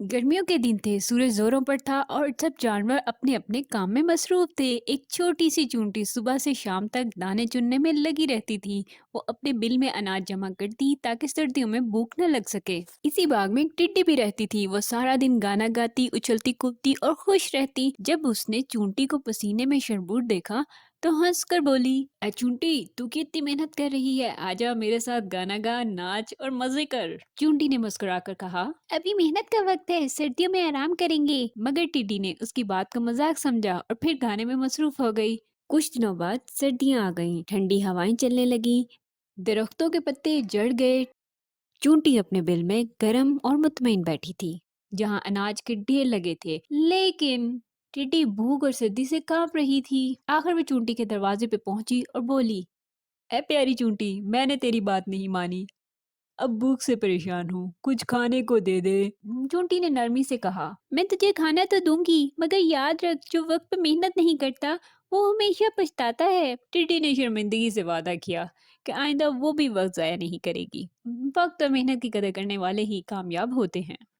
गर्मियों के दिन थे, सूरज जोरों पर था और सब जानवर अपने अपने काम में मसरूफ थे। एक छोटी सी चूंटी सुबह से शाम तक दाने चुनने में लगी रहती थी। वो अपने बिल में अनाज जमा करती ताकि सर्दियों में भूख न लग सके। इसी बाग में एक टिड्डी भी रहती थी। वो सारा दिन गाना गाती, उछलती कूदती और खुश रहती। जब उसने चूंटी को पसीने में शरबूर देखा तो हंस कर बोली, "ऐ चूंटी, तू कितनी मेहनत कर रही है, आजा मेरे साथ गाना गा, नाच और मजे कर।" चूंटी ने मुस्कुराकर कहा, "अभी मेहनत का वक्त है, सर्दियों में आराम करेंगे।" मगर टिड्डी ने उसकी बात को मजाक समझा और फिर गाने में मसरूफ हो गई। कुछ दिनों बाद सर्दियां आ गईं, ठंडी हवाएं चलने लगी, दरख्तों के पत्ते झड़ गए। चूंटी अपने बिल में गरम और मुतमईन बैठी थी, जहां अनाज के ढेर लगे थे। लेकिन टिड्डी भूख और सर्दी से कांप रही थी। आखिर वो चूंटी के दरवाजे पे पहुंची और बोली, "ए प्यारी चूंटी, मैंने तेरी बात नहीं मानी, अब भूख से परेशान हूँ, कुछ खाने को दे दे।" चूंटी ने नरमी से कहा, "मैं तुझे खाना तो दूंगी, मगर याद रख, जो वक्त पे मेहनत नहीं करता वो हमेशा पछताता है।" टिड्डी ने शर्मिंदगी से वादा किया कि आइंदा वो भी वक्त जाया नहीं करेगी। वक्त और मेहनत की कदर करने वाले ही कामयाब होते हैं।